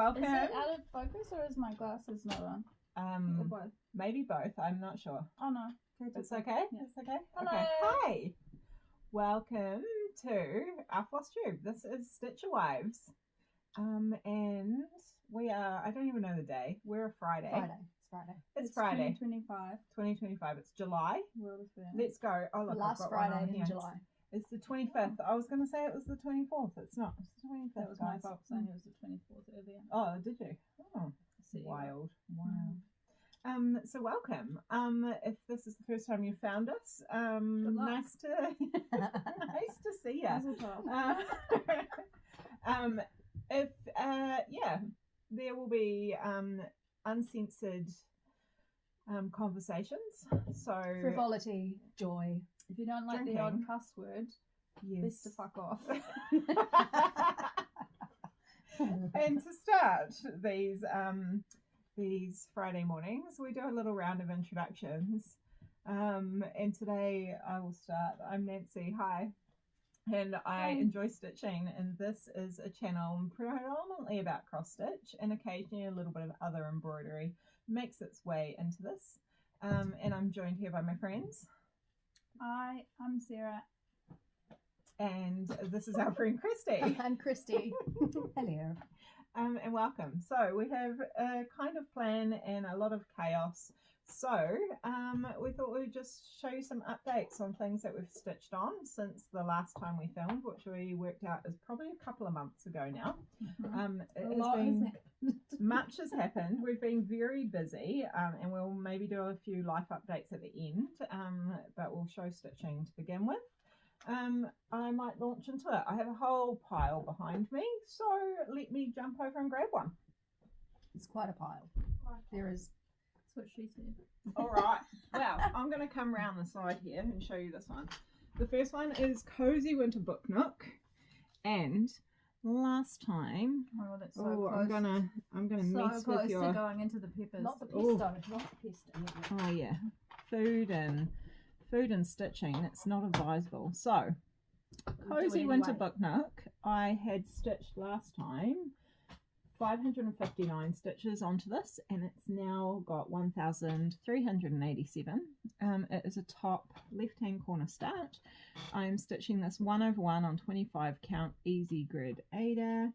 welcome. Is it out of focus or is my glasses not on? Or both? Maybe both. I'm not sure. Oh no. It's okay. Yeah. It's okay. Hello. Okay. Hi. Welcome to our Floss Tube. This is Stitcher Wives. And we are, I don't even know the day. We're a Friday. It's Friday. 2025. 2025. It's July. World is burning. Let's go. Oh, look, Last I've got one Friday on in here. July. It's the 25th. I was going to say it was the 24th. It's not. It's the 25th. That was my guys. fault saying it was the 24th earlier. Oh, did you? Oh, See you. wild. Wow. So welcome. If this is the first time you found us, Good luck. nice to see you. Mazel tov. There will be uncensored conversations. So Frivolity, joy. If you don't like the odd cuss word, best to fuck off. And to start these Friday mornings, we do a little round of introductions. And today I will start. I'm Nancy. Hi. And I enjoy stitching, and this is a channel predominantly about cross stitch, and occasionally a little bit of other embroidery makes its way into this. And I'm joined here by my friends. Hi, I'm Sarah. And this is our friend Christy. I'm Christy. Hello. And welcome. So we have a kind of plan and a lot of chaos. So we thought we would just show you some updates on things that we've stitched on since the last time we filmed, which we worked out is probably a couple of months ago now. Much has happened. We've been very busy, and we'll maybe do a few life updates at the end, but we'll show stitching to begin with. I might launch into it. I have a whole pile behind me, so let me jump over and grab one. It's quite a pile. There is. That's what she said. All right. Well, I'm going to come round the side here and show you this one. The first one is Cozy Winter Book Nook, and last time, Oh, that's so close. I'm gonna mess close with your. to going into the peppers. Not the pesto. Not the pesto. Oh yeah, food and stitching. That's not advisable. So, Cozy Winter Book Nook. I had stitched last time 559 stitches onto this, and it's now got 1,387. It is a top left-hand corner start. I'm stitching this 1/1 on 25 count easy grid Ada,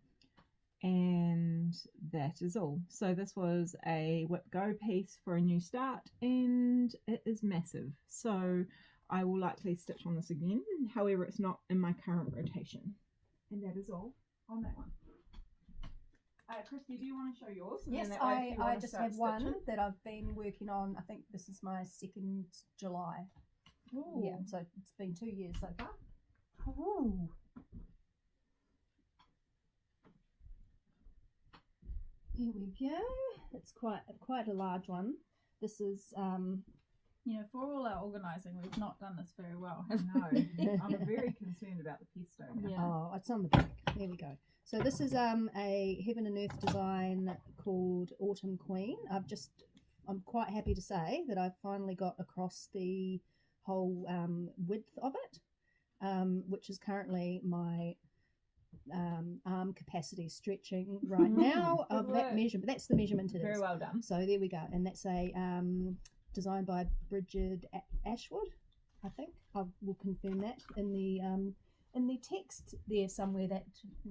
and that is all. So this was a whip go piece for a new start, and it is massive. So I will likely stitch on this again. However, it's not in my current rotation, and that is all on that one. Christy, do you want to show yours? And Yes, then that way if you I want to just start have one stitching. that I've been working on. I think this is my 2nd July. Ooh. Yeah, so it's been 2 years so far. Ooh. Here we go. It's quite a large one. This is You know, for all our organising, we've not done this very well. No, I'm very concerned about the pesto now. Yeah. Oh, it's on the back. There we go. So this is a Heaven and Earth design called Autumn Queen. I'm quite happy to say that I've finally got across the whole width of it, which is currently my arm capacity stretching right now of that measurement. That's the measurement it is. Very well done. So there we go, and that's a designed by Bridget Ashwood, I think. I will confirm that in the text there somewhere. That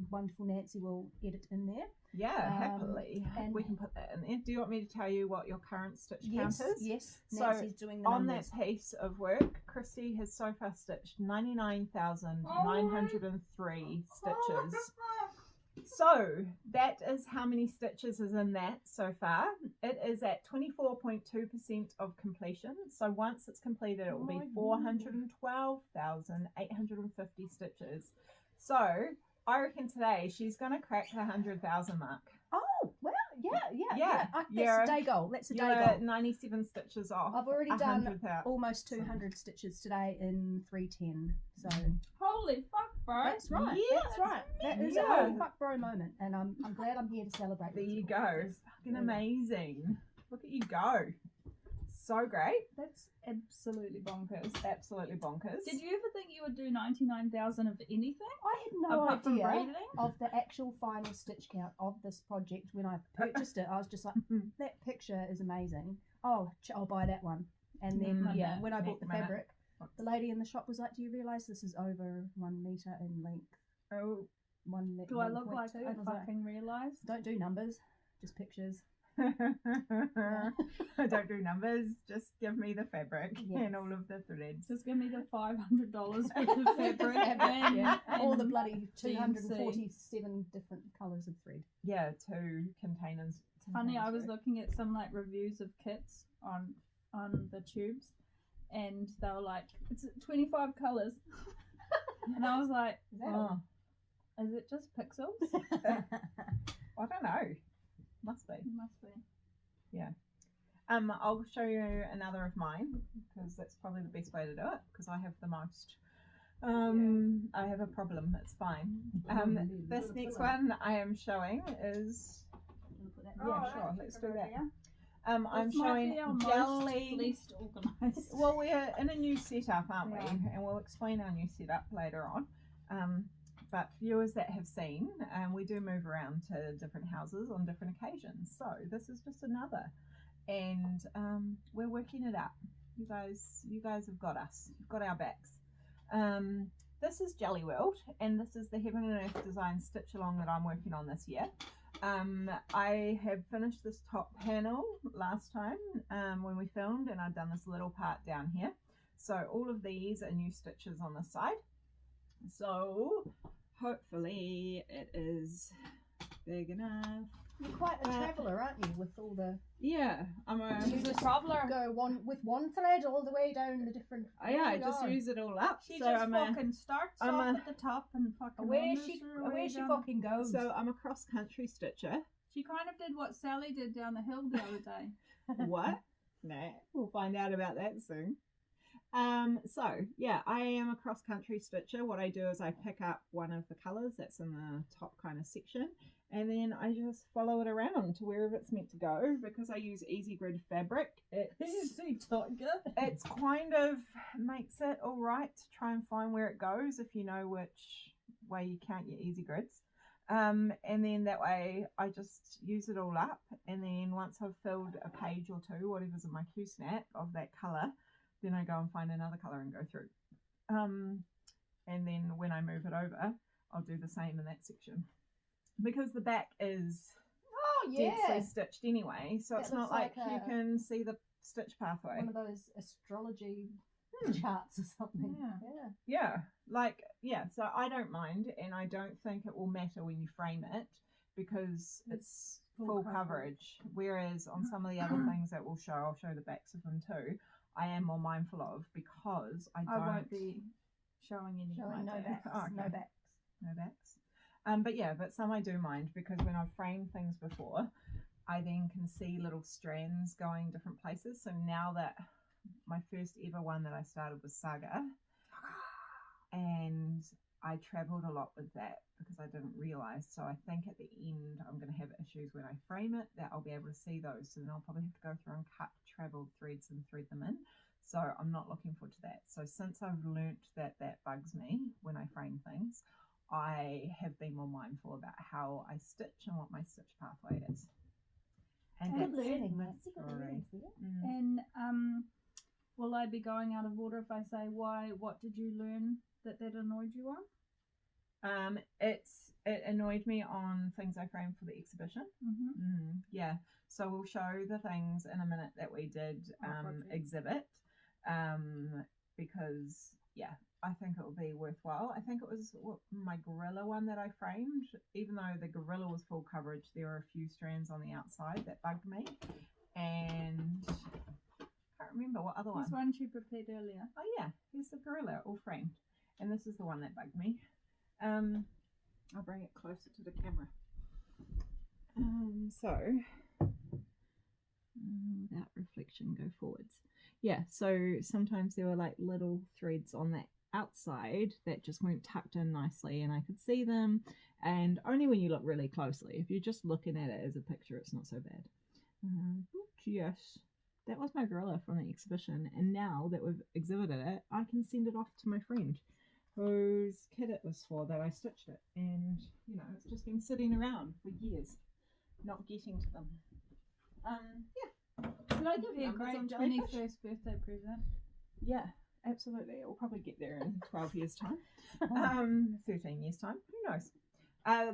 wonderful Nancy will edit in there. Yeah, happily. and- We can put that in there. Do you want me to tell you what your current stitch count is? Yes. So, Nancy's doing the on numbers. that piece of work, Christy has so far stitched 99,903 stitches. So that is how many stitches is in that so far. It is at 24.2% of completion. So once it's completed, it will be 412,850 stitches. So I reckon today she's going to crack the 100,000 mark. Oh, well, yeah. That's You're- a day goal. That's a day You're goal. 97 stitches off. I've already done 100,000. almost 200 stitches today in 310. So Holy fuck, bro. that's right. Yeah, that's right. That is a yeah. holy fuck bro moment, and I'm glad I'm here to celebrate. There with you go. Fucking amazing. Look at you go. so great. That's absolutely bonkers. Absolutely bonkers. Did you ever think you would do 99,000 of anything? I had no Apart from idea braiding? of the actual final stitch count of this project when I purchased it. I was just like, that picture is amazing. Oh, I'll buy that one. And then, when I bought the fabric, the lady in the shop was like, do you realise this is over 1 metre in length? Oh. Do I look like I fucking realised? Don't do numbers, just pictures. I don't do numbers, just give me the fabric and all of the threads. Just give me the $500 worth of fabric and all the bloody 247 different colours of thread. Yeah, 2 containers. Funny, I was looking at some like reviews of kits on the tubes, and they were like, it's 25 colours. And I was like, is it just pixels? I don't know. Must be. Yeah. I'll show you another of mine because that's probably the best way to do it because I have the most. I have a problem. It's fine. This next one I am showing is. Sure. Let's do that. I'm showing jelly. Least organised. Well, we're in a new setup, aren't we? And we'll explain our new setup later on. But viewers that have seen, we do move around to different houses on different occasions. So this is just another, and we're working it out. You guys have got us. You've got our backs. This is Jelly World, and this is the Heaven and Earth design stitch along that I'm working on this year. I have finished this top panel last time when we filmed, and I've done this little part down here. So all of these are new stitches on the side. So hopefully it is big enough. You're quite a traveller, aren't you? With all the I'm a traveller. Go with one thread all the way down the different. I just use it all up. She just fucking starts off at the top and fucking away she fucking goes. So I'm a cross country stitcher. She kind of did what Sally did down the hill the other day. What? Nah, we'll find out about that soon. So yeah, I am a cross country stitcher. What I do is I pick up one of the colours that's in the top kind of section, and then I just follow it around to wherever it's meant to go because I use easy grid fabric. It's kind of makes it all right to try and find where it goes if you know which way you count your easy grids. And then that way I just use it all up, and then once I've filled a page or two, whatever's in my Q snap of that colour, then I go and find another colour and go through. And then when I move it over, I'll do the same in that section. Because the back is densely stitched anyway, so it's not like you can see the stitch pathway. One of those astrology charts or something. So I don't mind, and I don't think it will matter when you frame it because it's full coverage. Whereas on some of the other things that we'll show, I'll show the backs of them too, I am more mindful of because I won't be showing any no backs. Oh, okay. No backs. But some I do mind because when I've framed things before, I then can see little strands going different places. So now that my first ever one that I started was Saga, and I travelled a lot with that because I didn't realise. So I think at the end I'm going to have issues when I frame it that I'll be able to see those. So then I'll probably have to go through and cut travelled threads and thread them in. So I'm not looking forward to that. So since I've learnt that bugs me when I frame things, I have been more mindful about how I stitch and what my stitch pathway is. And good that's learning. my story. And will I be going out of order if I say what did you learn that annoyed you on? It annoyed me on things I framed for the exhibition. Yeah, so we'll show the things in a minute that we did exhibit, because I think it will be worthwhile. I think it was my gorilla one that I framed. Even though the gorilla was full coverage, there were a few strands on the outside that bugged me, and I can't remember what other one. This one you prepared earlier. Oh yeah, here's the gorilla all framed, and this is the one that bugged me. I'll bring it closer to the camera. Without reflection, go forwards. Yeah, so sometimes there were like little threads on that outside that just weren't tucked in nicely, and I could see them, and only when you look really closely. If you're just looking at it as a picture, it's not so bad. Just that was my gorilla from the exhibition, and now that we've exhibited it, I can send it off to my friend whose kid it was for that I stitched it, and it's just been sitting around for years, not getting to them. Yeah. Did I give Be a numbers great on jellyfish? 21st birthday present. Yeah, absolutely. It will probably get there in 12 years' time. 13 years' time. Who knows?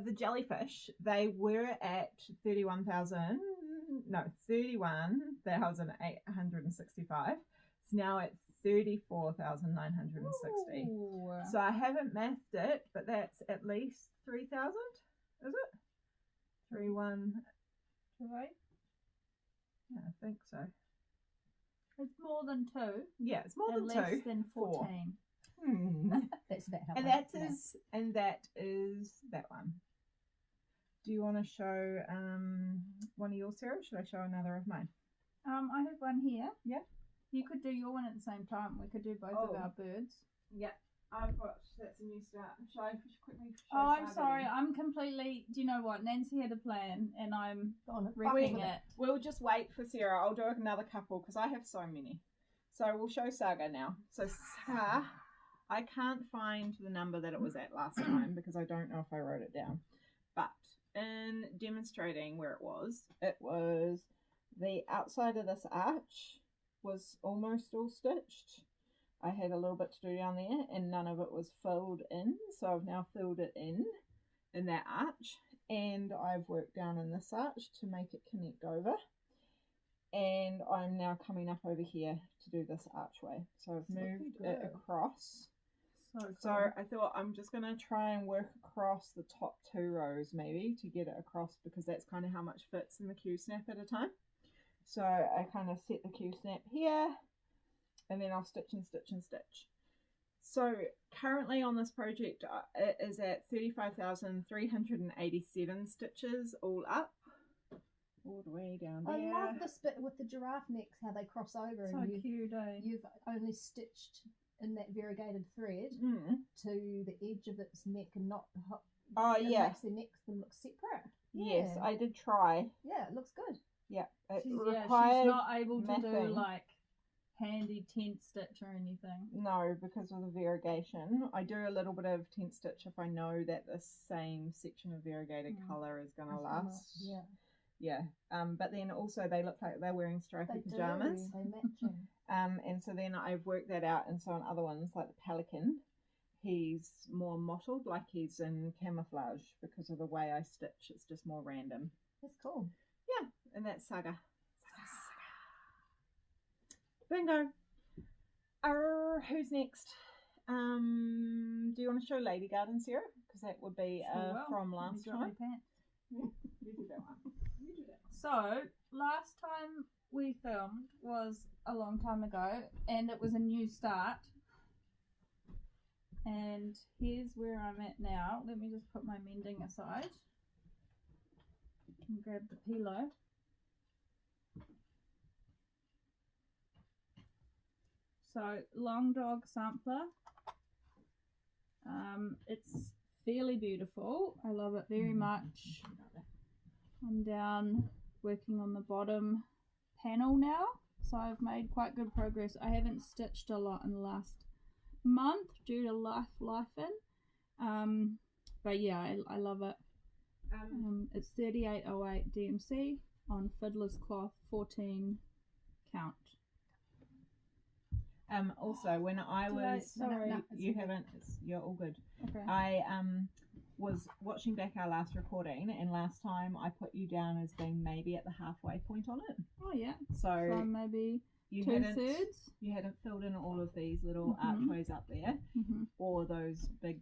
The jellyfish, they were at 31,865. It's now at 34,960. Ooh. So I haven't mathed it, but that's at least 3,000, is it? 3,1. Right? Yeah, I think so. It's more than 2. Yeah, it's more and than less 2. than 4. 14. That's about how And much. that is that one. Do you want to show one of yours, Sarah? Or should I show another of mine? I have one here. Yeah. You could do your one at the same time. We could do both of our birds. Yeah. That's a new start. Shall I quickly show Oh, I'm Saga sorry. then? I'm completely. Do you know what? Nancy had a plan, and I'm On wrecking it. We'll just wait for Sarah. I'll do another couple because I have so many. So we'll show Saga now. So Saga, I can't find the number that it was at last time because I don't know if I wrote it down. But in demonstrating where it was the outside of this arch was almost all stitched. I had a little bit to do down there and none of it was filled in. So I've now filled it in that arch, and I've worked down in this arch to make it connect over. And I'm now coming up over here to do this archway. So I've moved it across. So I thought I'm just going to try and work across the top 2 rows maybe to get it across, because that's kind of how much fits in the Q-snap at a time. So I kind of set the Q-snap here, and then I'll stitch and stitch and stitch. So currently on this project it is at 35,387 stitches all up. All the way down there. I love this bit with the giraffe necks, how they cross over, So and cute, eh? you've only stitched in that variegated thread to the edge of its neck and not it makes the necks them look separate. Yes, Yeah. I did try. Yeah, it looks good. Yeah, it She's required not able to do mathing. like handy tent stitch or anything. No, because of the variegation. I do a little bit of tent stitch if I know that the same section of variegated colour is going to last. Yeah. Yeah. But then also they look like they're wearing stripy pajamas. They matching. And so then I've worked that out, and so on other ones like the pelican, he's more mottled, like he's in camouflage because of the way I stitch. It's just more random. That's cool. Yeah, and that's Saga. Bingo. Who's next? Do you want to show Lady Garden, Sarah? Because that would be from last time. You do that one. So last time we filmed was a long time ago, and it was a new start. And here's where I'm at now. Let me just put my mending aside and grab the pillow. So long dog sampler. It's fairly beautiful. I love it very much. I'm down working on the bottom panel now, so I've made quite good progress. I haven't stitched a lot in the last month due to life in, but yeah, I love it. It's 3808 DMC on Fiddler's Cloth, 14 count. Also, when I was you're all good. Okay. I was watching back our last recording, and last time I put you down as being maybe at the halfway point on it. Oh yeah. So maybe you 2/3. You hadn't filled in all of these little archways up there, or those big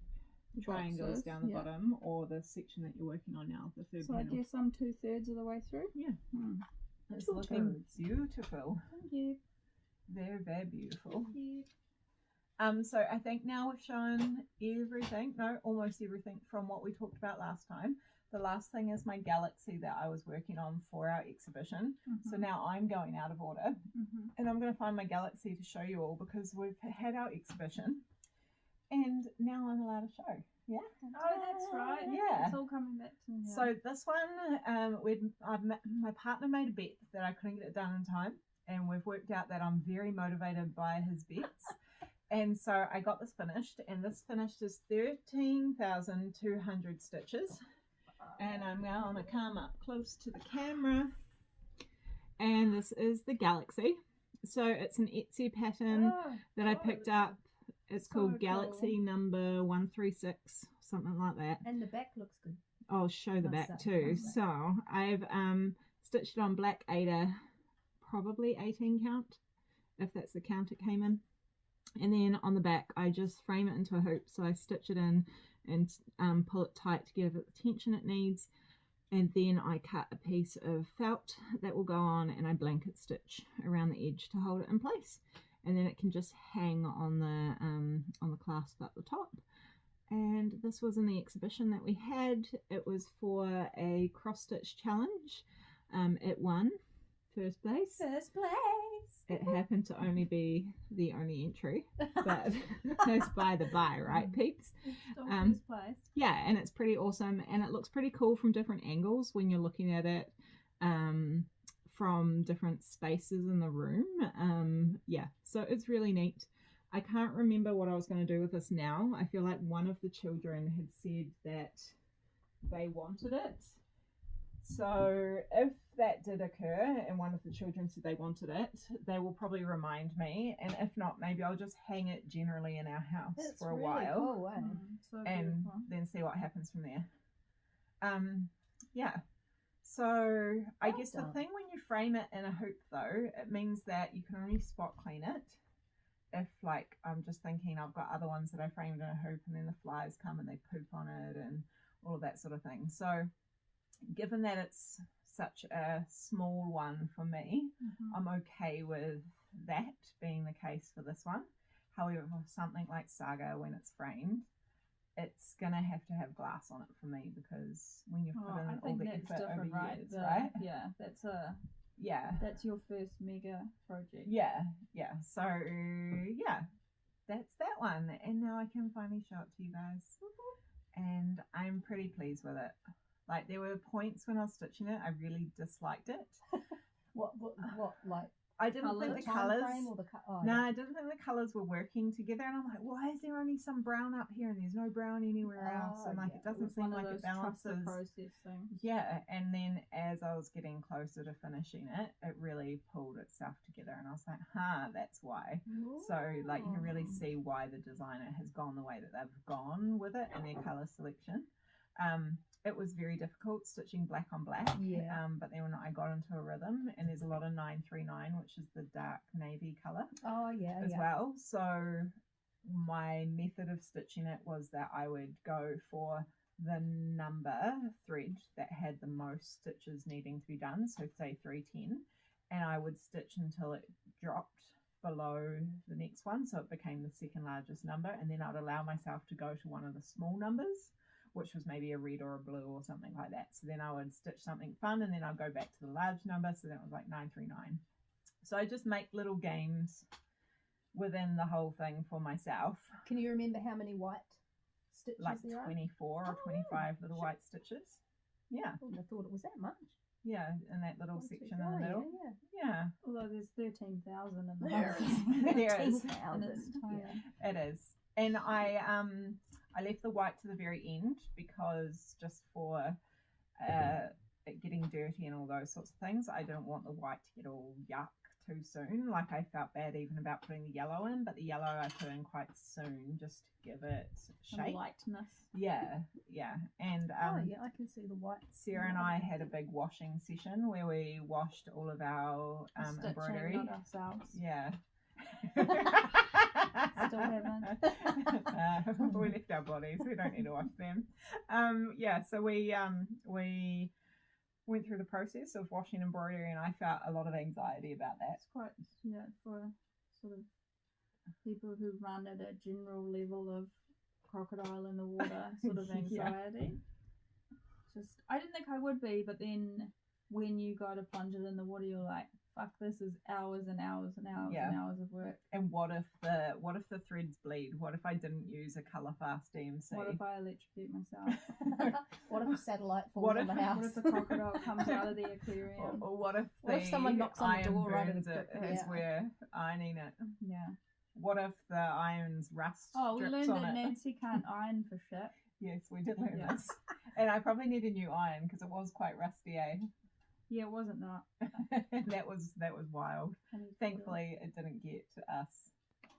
triangles down the bottom, or the section that you're working on now, the third So panel. I guess I'm 2/3 of the way through. Yeah. It's looking beautiful. Thank you. Very, very beautiful. Thank you. So I think now we've shown almost everything from what we talked about last time. The last thing is my galaxy that I was working on for our exhibition. So now I'm going out of order, and I'm going to find my galaxy to show you all, because we've had our exhibition and now I'm allowed to show. Yeah. Oh, that's right. Yeah. It's all coming back to me now. So this one, my partner made a bet that I couldn't get it done in time. and we've worked out that I'm very motivated by his bets. And so I got this finished, and this finished is 13,200 stitches. And I'm now going to come up close to the camera. And this is the Galaxy. So it's an Etsy pattern that I picked up. It's called Galaxy number 136, something like that. And the back looks good. I'll show the back too. So I've stitched it on black Aida, probably 18 count, if that's the count it came in. And then on the back, I just frame it into a hoop. So I stitch it in and pull it tight to give it the tension it needs. And then I cut a piece of felt that will go on, and I blanket stitch around the edge to hold it in place. And then it can just hang on the clasp up the top. And this was in the exhibition that we had. It was for a cross stitch challenge. It won first place. First place. It happened to only be the only entry, but that's by the by, right, peeps? Still first place. Yeah, and it's pretty awesome, and it looks pretty cool from different angles when you're looking at it from different spaces in the room. Yeah, so it's really neat. I can't remember what I was going to do with this now. I feel like one of the children had said that they wanted it. So if that did occur and one of the children said they wanted it, they will probably remind me. And if not, maybe I'll just hang it generally in our house for a really while. Cool, eh? So And beautiful. then see what happens from there. Yeah. So I guess the thing when you frame it in a hoop though, it means that you can only spot clean it. If like, I'm just thinking I've got other ones that I framed in a hoop and then the flies come and they poop on it and all of that sort of thing. So given that it's such a small one for me, I'm okay with that being the case for this one. However, for something like Saga, when it's framed, it's gonna have to have glass on it for me, because when you've put in all the effort over years, right? Yeah, that's your first mega project. Yeah. So yeah, that's that one, and now I can finally show it to you guys, and I'm pretty pleased with it. Like, there were points when I was stitching it I really disliked it. What like? I didn't think the colours. No, I didn't think the colours were working together, and I'm like, why is there only some brown up here and there's no brown anywhere else? And like, it doesn't seem like it balances. Process things. Yeah, and then as I was getting closer to finishing it, it really pulled itself together, and I was like, that's why. Ooh. So like, you can really see why the designer has gone the way that they've gone with it in their colour selection. It was very difficult stitching black on black, but then when I got into a rhythm, and there's a lot of 939, which is the dark navy colour as well. So my method of stitching it was that I would go for the number thread that had the most stitches needing to be done, so say 310, and I would stitch until it dropped below the next one, so it became the second largest number, and then I'd allow myself to go to one of the small numbers, which was maybe a red or a blue or something like that. So then I would stitch something fun, and then I'd go back to the large number, so then it was like 939. So I just make little games within the whole thing for myself. Can you remember how many white stitches like there 24 or 25 little white stitches. Yeah. I wouldn't have thought it was that much. Yeah, in that little section in the middle. Yeah. Although there's 13,000 in the There whole is. There is. 13,000. and it's tiny. Yeah, it is. And I left the white to the very end, because just for it getting dirty and all those sorts of things, I didn't want the white to get all yuck too soon. Like, I felt bad even about putting the yellow in, but the yellow I put in quite soon just to give it shape. Lightness. Yeah. And I can see the white. Sarah and I had a big washing session where we washed all of our Stitching, embroidery. not ourselves. Yeah. Still haven't. We left our bodies. We don't need to wash them. So we went through the process of washing embroidery, and I felt a lot of anxiety about that. It's quite, for sort of people who run at a general level of crocodile in the water sort of anxiety. I didn't think I would be, but then when you go to plunge it in the water, you're like, fuck, this is hours and hours and hours Yeah. and hours of work. And what if the threads bleed? What if I didn't use a colour fast DMC? What if I electrocute myself? What if a satellite falls What on if- the house? What if the crocodile comes out of the aquarium? Or what if What if someone knocks on the iron door right in burns the it crypt? as Yeah. we're ironing it? Yeah. What if the irons rust Oh, we drips learned on that it? Nancy can't iron for shit. Yes, we did learn Yeah. this. And I probably need a new iron because it was quite rusty, eh? Yeah, it wasn't that. that was wild. I need to do it. Thankfully, it didn't get to us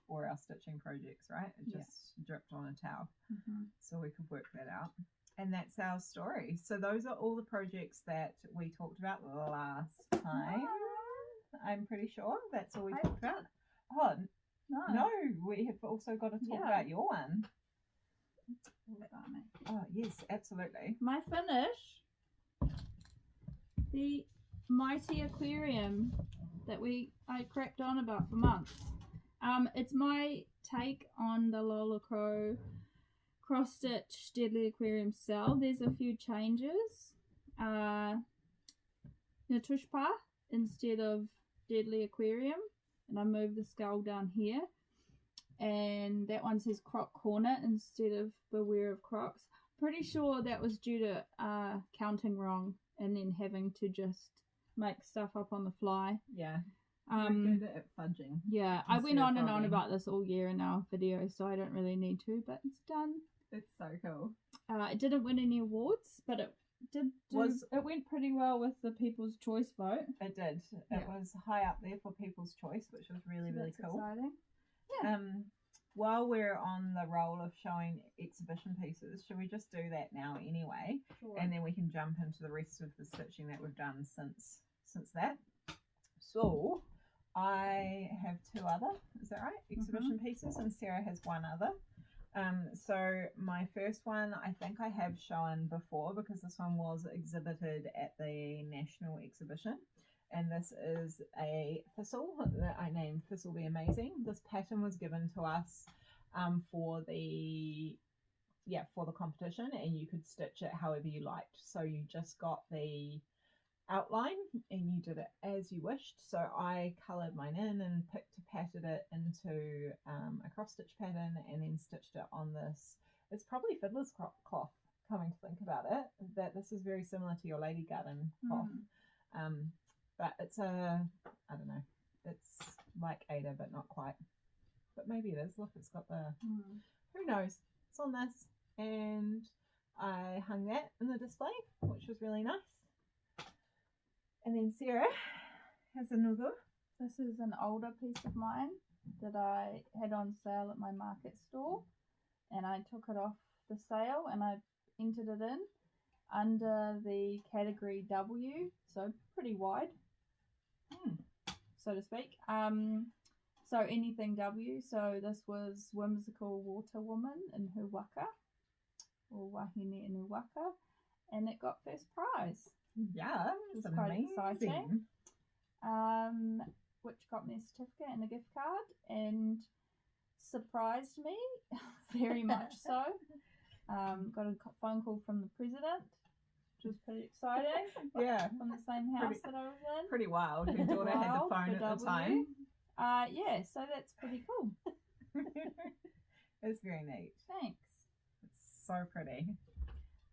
or our stitching projects, right? It Yeah. just dripped on a towel, Mhm. so we could work that out. And that's our story. So those are all the projects that we talked about last time. I'm pretty sure that's all we I- talked about. Oh, no, we have also got to talk Yeah. about your one. All about me. Oh, yes, absolutely. My finish, the mighty aquarium that I cracked on about for months. It's my take on the Lola Crow cross stitch Deadly Aquarium cell. There's a few changes. Natushpa instead of Deadly Aquarium, and I moved the skull down here. And that one says Croc Corner instead of Beware of Crocs. Pretty sure that was due to counting wrong and then having to just make stuff up on the fly. Yeah. We're good at fudging. Yeah, I went Instead of on and on frogging. about this all year in our video, so I don't really need to, but it's done. It's so cool. It didn't win any awards, but it it went pretty well with the People's Choice vote. It did. Yeah. It was high up there for People's Choice, which was really, So really that's cool. exciting. While we're on the roll of showing exhibition pieces, should we just do that now anyway? Sure. And then we can jump into the rest of the stitching that we've done since that. So I have two other, is that right? Exhibition pieces, and Sarah has one other. So my first one I think I have shown before because this one was exhibited at the National Exhibition. And this is a thistle that I named Thistle Be Amazing. This pattern was given to us for the competition, and you could stitch it however you liked. So you just got the outline and you did it as you wished. So I coloured mine in and patted it into a cross stitch pattern and then stitched it on this. It's probably fiddler's cloth, coming to think about it, that this is very similar to your Lady Garden cloth. But it's I don't know, it's like Ada but not quite, but maybe it is. Look, it's got the who knows, it's on this, and I hung that in the display, which was really nice. And then Sarah has another. This is an older piece of mine that I had on sale at my market store, and I took it off the sale and I entered it in under the category W, so pretty wide, so to speak. So anything W. So this was Whimsical Water Woman in Huwaka, or Wahine in Huwaka, and it got first prize. Yeah, Which it's was quite amazing. exciting. Which got me a certificate and a gift card and surprised me very much so. Got a phone call from the president, which was pretty exciting. Yeah, From the same house that I was in. pretty wild. Her daughter had the Wild phone for at the W. time. Yeah, so that's pretty cool. It's very neat. Thanks. It's so pretty.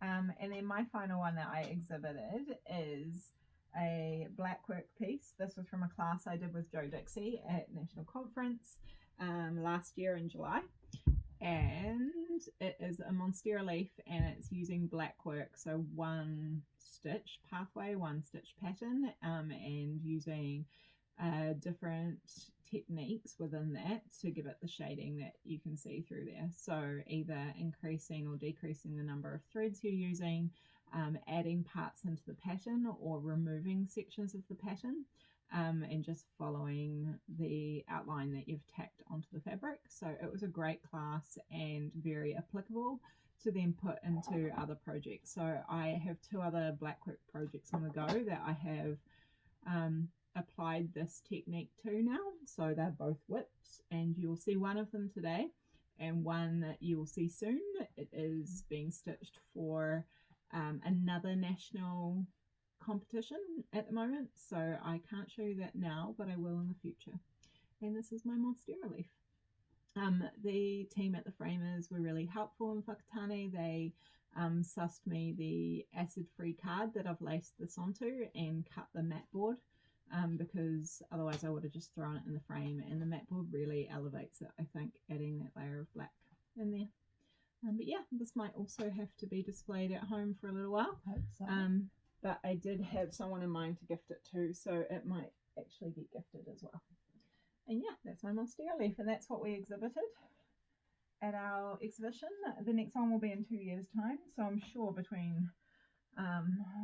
And then my final one that I exhibited is a blackwork piece. This was from a class I did with Joe Dixie at National Conference last year in July. And it is a monstera leaf, and it's using blackwork, so one stitch pathway, one stitch pattern, and using different techniques within that to give it the shading that you can see through there. So either increasing or decreasing the number of threads you're using, adding parts into the pattern or removing sections of the pattern, and just following the outline that you've tacked onto the fabric. So it was a great class and very applicable to then put into other projects. So I have two other blackwork projects on the go that I have applied this technique to now. So they're both whips, and you'll see one of them today and one that you will see soon. It is being stitched for another national competition at the moment, so I can't show you that now, but I will in the future. And this is my Monstera leaf. The team at the Framers were really helpful in Whakatane. They sussed me the acid-free card that I've laced this onto and cut the mat board, because otherwise I would have just thrown it in the frame, and the mat board really elevates it, I think, adding that layer of black in there. But yeah, this might also have to be displayed at home for a little while. Hope so. But I did have someone in mind to gift it to, so it might actually get gifted as well. And yeah, that's my Monstera leaf, and that's what we exhibited at our exhibition. The next one will be in 2 years' time, so I'm sure between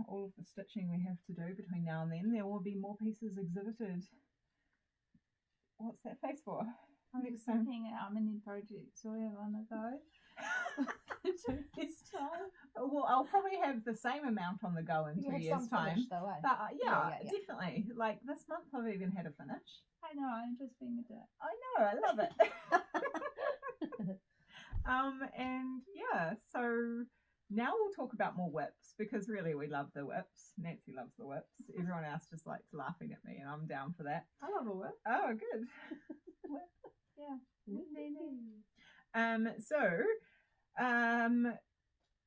all of the stitching we have to do between now and then, there will be more pieces exhibited. What's that face for? I'm just thinking how many projects we have on the go. 2 years' time. Well, I'll probably have the same amount on the go in 2 years' time. Finished, though, eh? But yeah, definitely. Like this month, I've even had a finish. I know, I'm just being a dick. I know, I love it. And yeah, so now we'll talk about more whips, because really we love the whips. Nancy loves the whips. Everyone else just likes laughing at me, and I'm down for that. I love a whip. Oh, good. Yeah.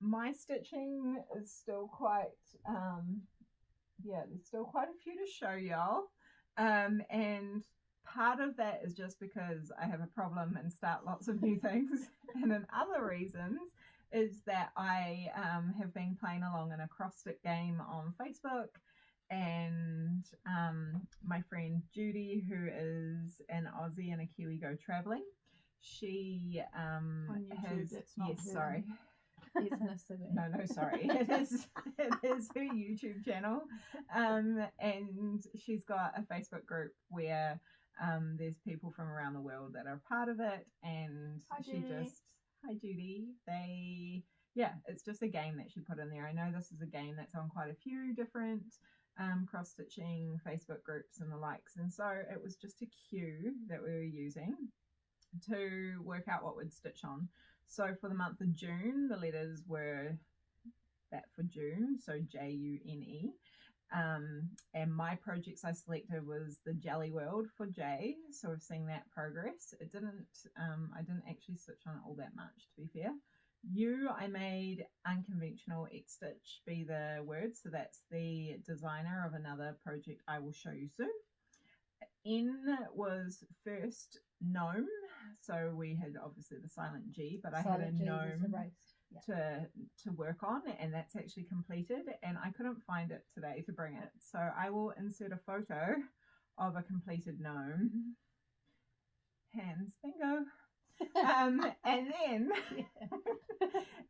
My stitching is still quite, there's still quite a few to show y'all. And part of that is just because I have a problem and start lots of new things. And then other reasons is that I have been playing along in a cross-stitch game on Facebook, and my friend Judy, who is an Aussie and a Kiwi, go travelling. She on YouTube, has, that's not yes, her sorry. ethnicity. No, sorry. It is her YouTube channel. And she's got a Facebook group where there's people from around the world that are part of it, and Hi, she Judy. just, hi Judy, it's just a game that she put in there. I know this is a game that's on quite a few different cross-stitching Facebook groups and the likes, and so it was just a cue that we were using to work out what we'd stitch on. So for the month of June, the letters were that for June, so June. And my projects I selected was the Jelly World for J, so we've seen that progress. I didn't actually stitch on it all that much, to be fair. I made Unconventional X Stitch be the word, so that's the designer of another project I will show you soon. N was first Gnome, so we had obviously the silent G, but I had a gnome to work on, and that's actually completed, and I couldn't find it today to bring it, so I will insert a photo of a completed gnome. Hands, bingo.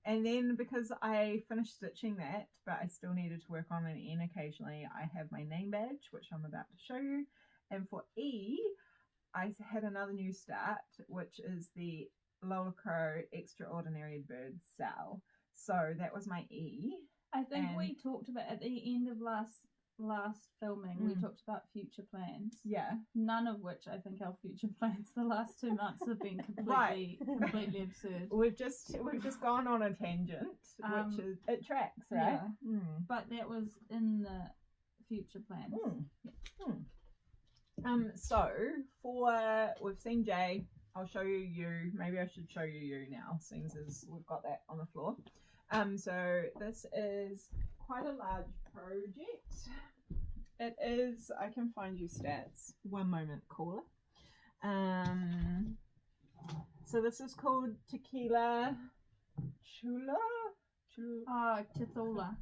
And then because I finished stitching that, but I still needed to work on an N occasionally, I have my name badge, which I'm about to show you. And for E, I had another new start, which is the Lola Crow Extraordinary Bird Cell. So that was my E. I think we talked about at the end of last filming, we talked about future plans. Yeah. None of which I think our future plans the last 2 months have been completely absurd. We've just gone on a tangent, which is, it tracks, right? Yeah. But that was in the future plans. So we've seen J. I'll show you U. Maybe I should show you now, since we've got that on the floor. So this is quite a large project. It is. I can find you stats. One moment, caller. So this is called Tequila Chula. Cthulhu.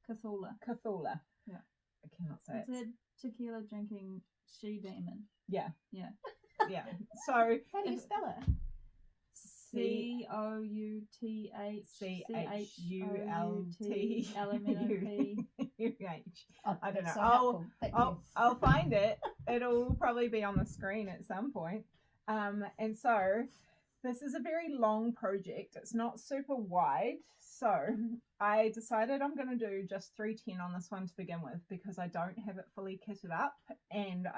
Cthulhu. Yeah. I cannot say It's a tequila drinking she demon. Yeah. Yeah. Yeah. So How do you spell it? COUTHCHULTLMNOP. I don't know. So helpful. I'll find it. It'll probably be on the screen at some point. And so this is a very long project. It's not super wide. So I decided I'm going to do just 310 on this one to begin with, because I don't have it fully kitted up, and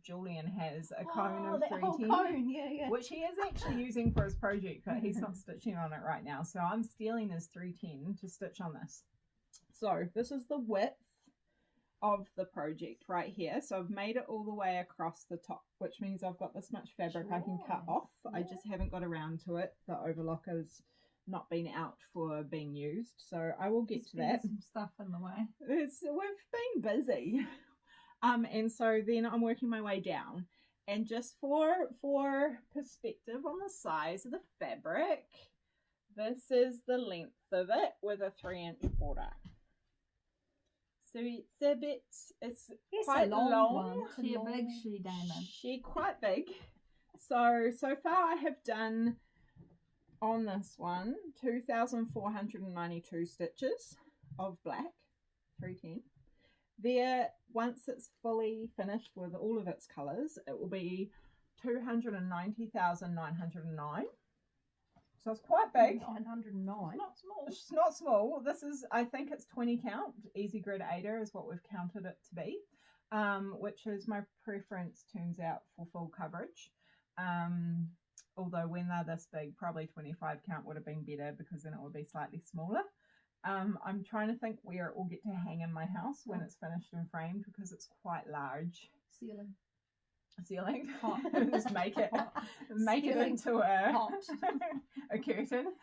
Julian has a cone of 310, which he is actually using for his project, but he's not stitching on it right now. So I'm stealing his 310 to stitch on this. So this is the width of the project right here. So I've made it all the way across the top, which means I've got this much fabric I can cut off. Yeah. I just haven't got around to it. The overlocker's not been out for being used, so I will get to that. Some stuff in the way. We've been busy. And so then I'm working my way down. And just for perspective on the size of the fabric, this is the length of it with a 3-inch border. So it's quite long. She a big she, Damon. She quite big. So far I have done on this one 2,492 stitches of black, 310. There, once it's fully finished with all of its colours, it will be 290,909. So it's quite big. 909. Not small. It's not small. This is, I think it's 20 count. Easy Grid Ada is what we've counted it to be, which is my preference, turns out, for full coverage. Although when they're this big, probably 25 count would have been better because then it would be slightly smaller. I'm trying to think where it will get to hang in my house when it's finished and framed because it's quite large. Ceiling. Hot. Just make it into a curtain.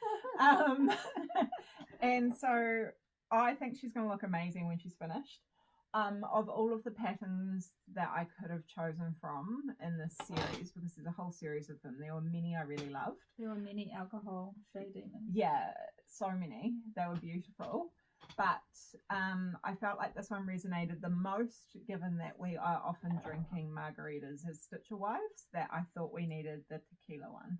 And so I think she's going to look amazing when she's finished. Of all of the patterns that I could have chosen from in this series, because there's a whole series of them, there were many I really loved. There were many alcohol shading. Yeah, so many. They were beautiful. But I felt like this one resonated the most, given that we are often drinking margaritas as Stitcher Wives, that I thought we needed the tequila one.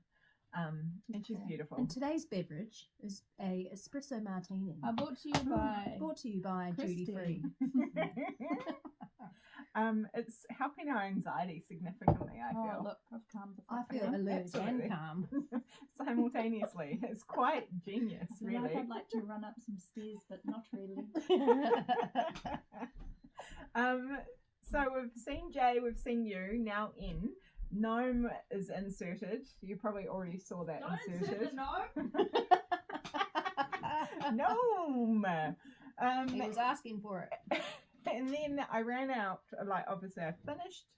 And she's beautiful. And today's beverage is a espresso martini. Brought to you by Duty Free. It's helping our anxiety significantly, I feel. Look, I've calmed the I feel alert Absolutely. and calm. Simultaneously. It's quite genius, really. Like I'd like to run up some stairs, but not really. So we've seen Jay, we've seen you, now in. Gnome is inserted. You probably already saw that inserted. Gnome. He was asking for it. And then I ran out, like obviously I finished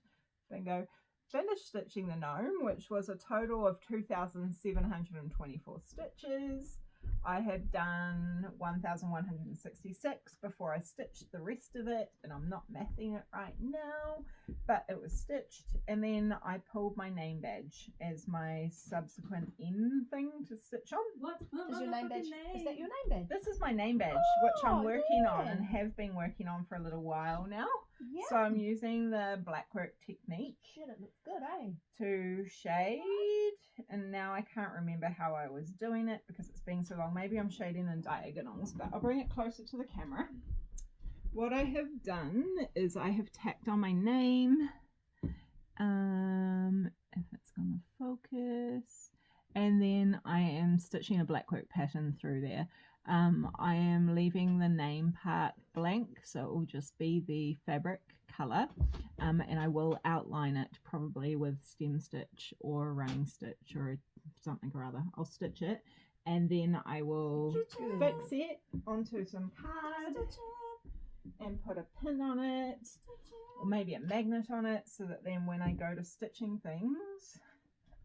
stitching the gnome, which was a total of 2,724 stitches. I had done 1,166 before I stitched the rest of it, and I'm not mathing it right now, but it was stitched. And then I pulled my name badge as my subsequent end thing to stitch on. What? Is your name badge? Is that your name badge? This is my name badge, which I'm working on and have been working on for a little while now. Yeah. So I'm using the blackwork technique. Shit, it looks good, eh? To shade, and now I can't remember how I was doing it because it's been so long. Maybe I'm shading in diagonals, but I'll bring it closer to the camera. What I have done is I have tacked on my name, if it's gonna focus, and then I am stitching a blackwork pattern through there. I am leaving the name part blank, so it will just be the fabric colour, and I will outline it probably with stem stitch or running stitch or something or other. I'll stitch it and then I will fix it onto some card and put a pin on it or maybe a magnet on it, so that then when I go to stitching things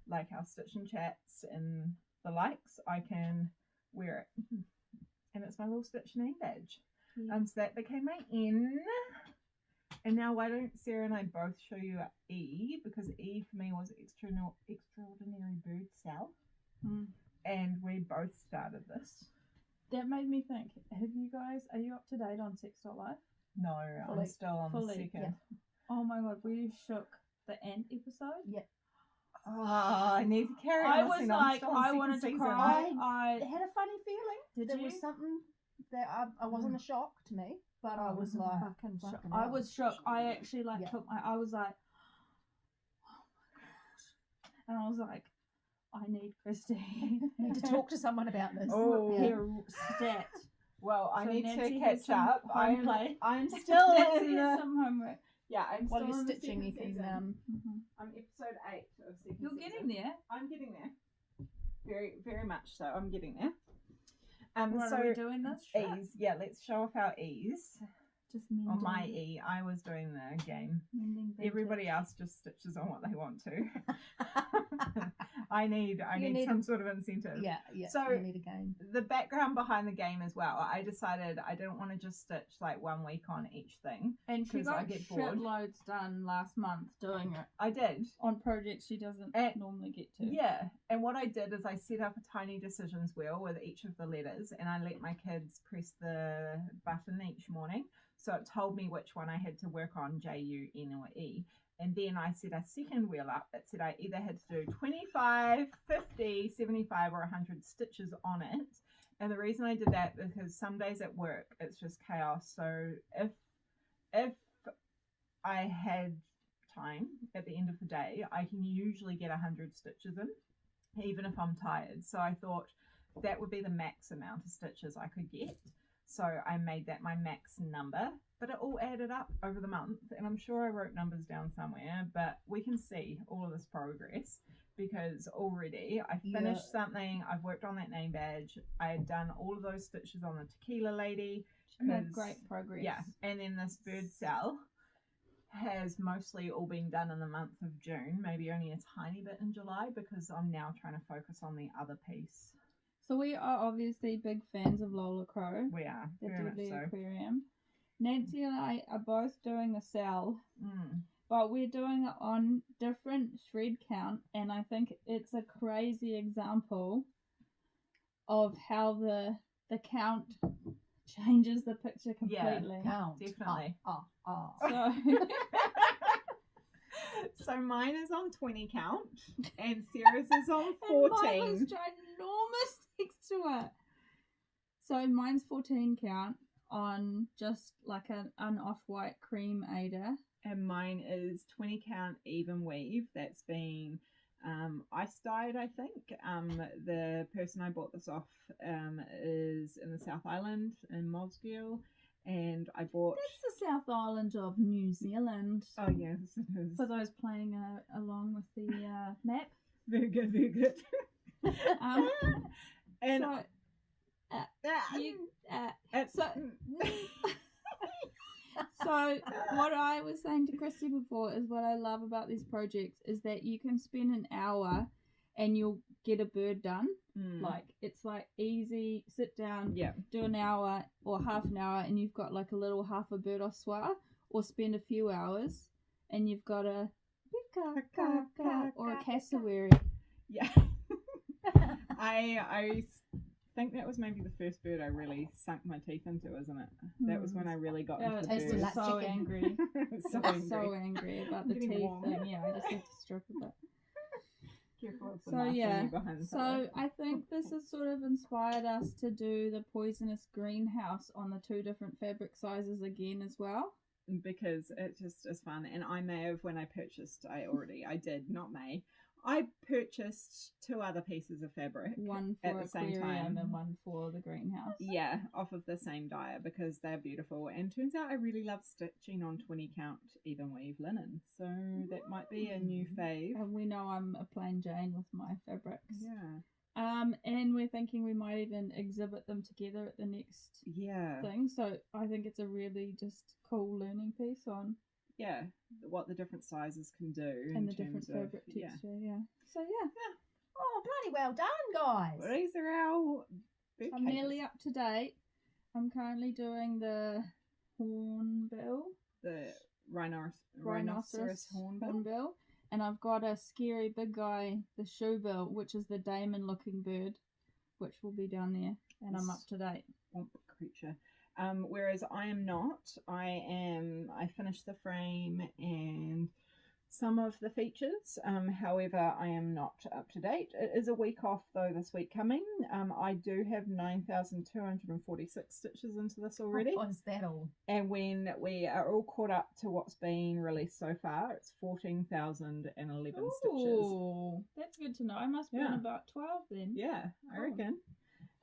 like our stitching chats and the likes, I can wear it. And it's my little stitch name badge. So that became my N. And now why don't Sarah and I both show you E, because E for me was Extraordinary Bird South. And we both started this. That made me think, are you up to date on Sex.Life? No, I'm still on the second. Yeah. Oh my god, were you shook the Ant episode? Yeah. Oh, I need to carry on. I was like, I wanted to cry. I had a funny feeling. There was something that I wasn't a shock to me, but I was like, fucking shook. I was shook. I actually I was like, oh my gosh. And I was like, I need Christy. I need to talk to someone about this. Oh, here, stat. Well, I need Nancy to catch up. I'm still Nancy in has some homework. Yeah, I'm while still you're in stitching, the you second can. season. I'm episode 8 of second You're season. getting there. I'm getting there. Very, very much so. I'm getting there. What, so are we doing this? E's. Yeah, let's show off our E's. Just mending. On my E, I was doing the game. Mending Everybody else just stitches on what they want to. I need some sort of incentive. Yeah. So you need a game. the background behind the game as well, I decided I didn't want to just stitch like 1 week on each thing. And she 'cause I got get bored. shitloads done last month doing it I did. on projects she doesn't normally get to. Yeah, and what I did is I set up a tiny decisions wheel with each of the letters, and I let my kids press the button each morning. So it told me which one I had to work on, J, U, N, or E. And then I set a second wheel up that said I either had to do 25, 50, 75, or 100 stitches on it. And the reason I did that because some days at work it's just chaos. So if I had time at the end of the day, I can usually get 100 stitches in, even if I'm tired. So I thought that would be the max amount of stitches I could get. So I made that my max number, but it all added up over the month. And I'm sure I wrote numbers down somewhere, but we can see all of this progress because already I finished something. I've worked on that name badge. I had done all of those stitches on the tequila lady. She made great progress. Yeah. And then this bird cell has mostly all been done in the month of June, maybe only a tiny bit in July because I'm now trying to focus on the other piece. So we are obviously big fans of Lola Crow. We are. The very Deadly much so. Aquarium. Nancy and I are both doing the cell, but we're doing it on different thread count, and I think it's a crazy example of how the count changes the picture completely. Yeah, Count. definitely. So So mine is on 20 count, and Sarah's is on 14. And mine was ginormous next to it. So mine's 14 count on just like an off-white cream Ada. And mine is 20 count even weave. That's been ice dyed, I think. The person I bought this off is in the South Island in Mosgiel. And I bought... That's the South Island of New Zealand. Oh, yes, it is. For those playing along with the map. Very good, very good. And... So what I was saying to Christy before is what I love about these projects is that you can spend an hour and you'll get a bird done. Like it's like easy, sit down, do an hour or half an hour and you've got like a little half a bird off soir, or spend a few hours and you've got a or a cassowary. Yeah. I think that was maybe the first bird I really sunk my teeth into, isn't it? That was when I really got into the I was birds. so angry. So angry about the teeth thing. Yeah, I just had to strip a bit. So I think this has sort of inspired us to do the poisonous greenhouse on the 2 different fabric sizes again as well. Because it just is fun. And I may have, when I purchased, I purchased 2 other pieces of fabric. One for at the same time and one for the greenhouse. Yeah, off of the same dyer because they're beautiful. And turns out I really love stitching on 20 count even weave linen. So that might be a new fave. And we know I'm a plain Jane with my fabrics. Yeah. And we're thinking we might even exhibit them together at the next thing. So I think it's a really just cool learning piece on what the different sizes can do and the different fabric texture. So Oh, bloody well done, guys. These are our big I'm nearly up to date. I'm currently doing the hornbill, the rhinoceros hornbill. And I've got a scary big guy, the shoebill, which is the Damon looking bird, which will be down there, and I'm up to date. Creature. Whereas I am not. I finished the frame and some of the features. However, I am not up to date. It is a week off though this week coming. I do have 9,246 stitches into this already. What is that all? And when we are all caught up to what's been released so far, it's 14,011 stitches. Oh, that's good to know. I must be on about 12 then. Yeah, I reckon.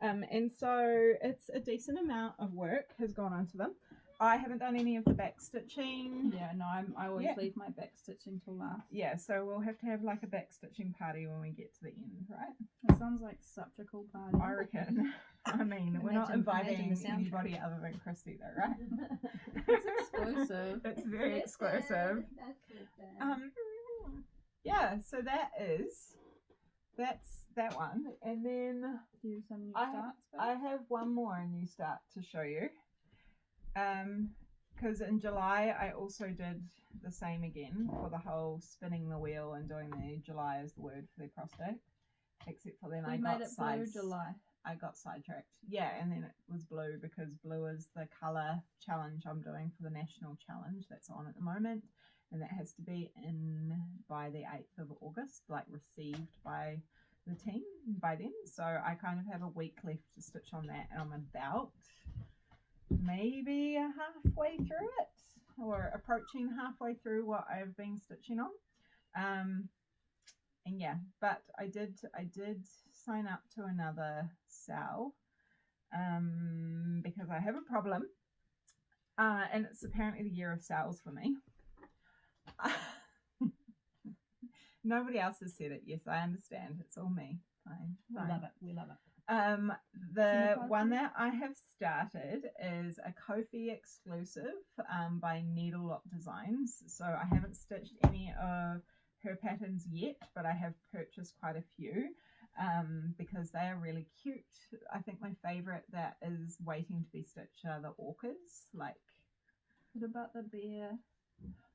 And so it's a decent amount of work has gone into them. I haven't done any of the back stitching. Yeah, no, I always leave my back stitching till last. Yeah, so we'll have to have like a back stitching party when we get to the end, right? That sounds like such a cool party. I reckon. I mean, not inviting imagine the soundtrack. anybody other than Christy though, right? It's exclusive. It's very exclusive. Yeah, so that's that one. And then Do you have some new I starts? have one more new start to show you. Because in July I also did the same again for the whole spinning the wheel and doing the July is the word for the prostate. Except for then We I made got it blue July. I got sidetracked. Yeah, and then it was blue because blue is the colour challenge I'm doing for the national challenge that's on at the moment. And that has to be in by the 8th of August, like received by the team by then. So I kind of have a week left to stitch on that, and I'm about maybe halfway through it or approaching halfway through what I've been stitching on. And yeah, but I did sign up to another sale because I have a problem, and it's apparently the year of sales for me. Nobody else has said it. Yes, I understand. It's all me. Fine. We love it. We love it. The one that I have started is a Ko-fi exclusive by Needle Lock Designs. So I haven't stitched any of her patterns yet, but I have purchased quite a few because they are really cute. I think my favourite that is waiting to be stitched are the orchids. Like, What about the bear?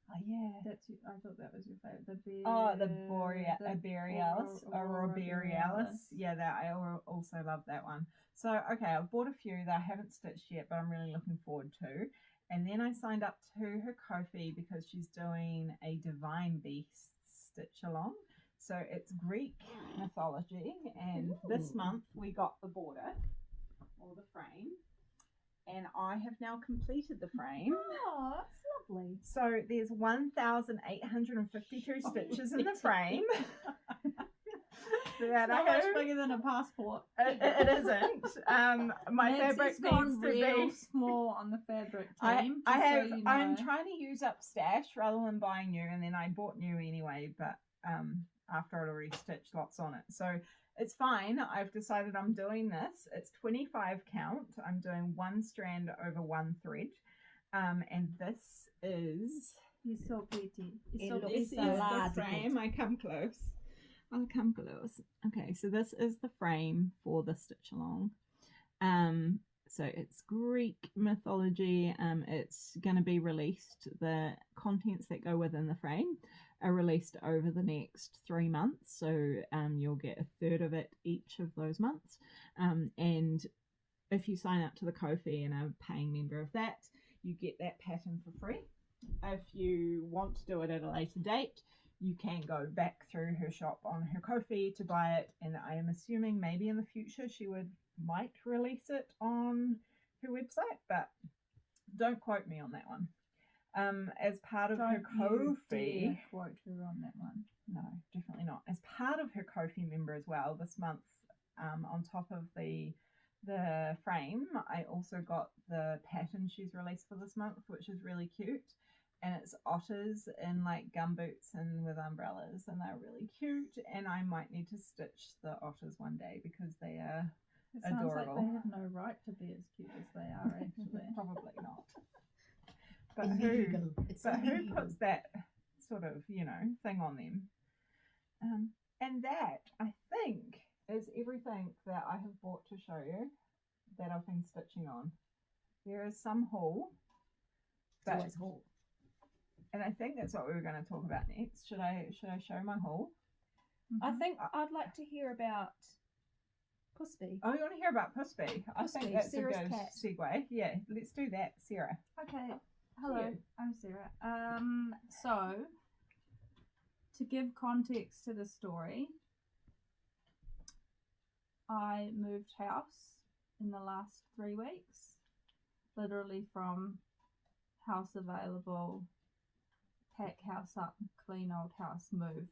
oh yeah, I thought that was your favorite. The bear. oh, the Borealis, Aurora Borealis. Yeah, that I also love that one. So okay, I've bought a few that I haven't stitched yet, but I'm really looking forward to. And then I signed up to her Ko-fi because she's doing a Divine Beast stitch along. So it's Greek mythology, and this month we got the border or the frame, and I have now completed the frame. Oh, that's lovely. So there's 1,852 stitches in the frame. That It's not much bigger than a passport. It isn't. My fabric needs to real be small on the fabric team. I'm trying to use up stash rather than buying new, and then I bought new anyway, but after I'd already stitched lots on it. So it's fine. I've decided I'm doing this. It's 25 count. I'm doing one strand over one thread. And this is... You're so pretty. This is the frame. I come close. I'll come close. Okay, so this is the frame for the stitch along. So it's Greek mythology. It's going to be released. The contents that go within the frame are released over the next 3 months. So you'll get a third of it each of those months. And if you sign up to the Ko-fi and are a paying member of that, you get that pattern for free. If you want to do it at a later date, you can go back through her shop on her Ko-fi to buy it. And I am assuming maybe in the future she might release it on her website, but don't quote me on that one. As part of her Ko-fi, quote her on that one. No, definitely not. As part of her Ko-fi member as well, this month, on top of the frame, I also got the pattern she's released for this month, which is really cute. And it's otters in like gumboots and with umbrellas, and they're really cute. And I might need to stitch the otters one day because they are adorable. Sounds like they have no right to be as cute as they are, actually. Probably not. But who puts that sort of, thing on them? And that, I think, is everything that I have bought to show you that I've been stitching on. There is some haul. But haul. And I think that's what we were going to talk about next. Should I show my haul? I think I'd like to hear about Pussby. Oh, you want to hear about Pussby? I think that's Sarah's a good cat. segue. Yeah, let's do that, Sarah. Okay. Hello, Yeah. I'm Sarah. So, to give context to the story, I moved house in the last 3 weeks. Literally from house available, pack house up, clean old house, move.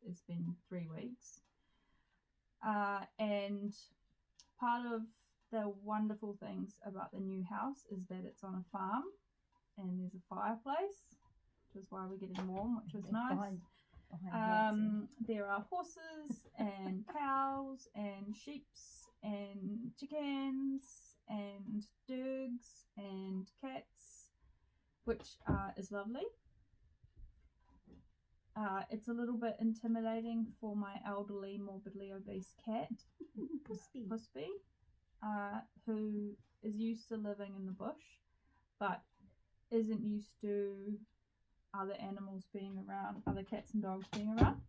It's been 3 weeks. And part of the wonderful things about the new house is that it's on a farm and there's a fireplace, which is why we're getting warm, which is nice. There are horses and cows and sheep and chickens and dogs and cats, which is lovely. It's a little bit intimidating for my elderly, morbidly obese cat, Puspy, who is used to living in the bush, but isn't used to other animals being around, other cats and dogs being around.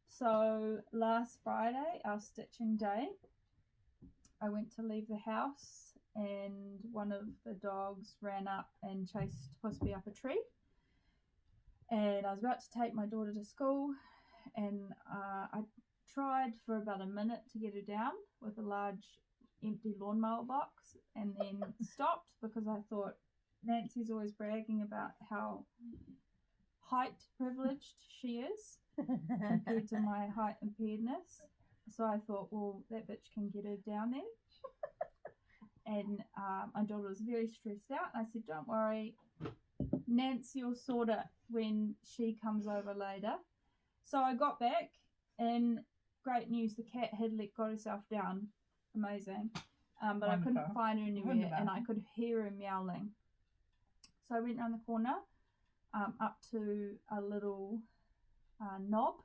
So last Friday, our stitching day, I went to leave the house and one of the dogs ran up and chased Puspy up a tree. And I was about to take my daughter to school, and I tried for about a minute to get her down with a large empty lawnmower box, and then stopped because I thought Nancy's always bragging about how height privileged she is compared to my height impairedness. So I thought, well, that bitch can get her down there. And my daughter was very stressed out. I said, don't worry, Nancy will sort it when she comes over later. So I got back, and great news, the cat had got herself down. Amazing. But I couldn't find her anywhere, and I could hear her meowling. So I went around the corner up to a little knob.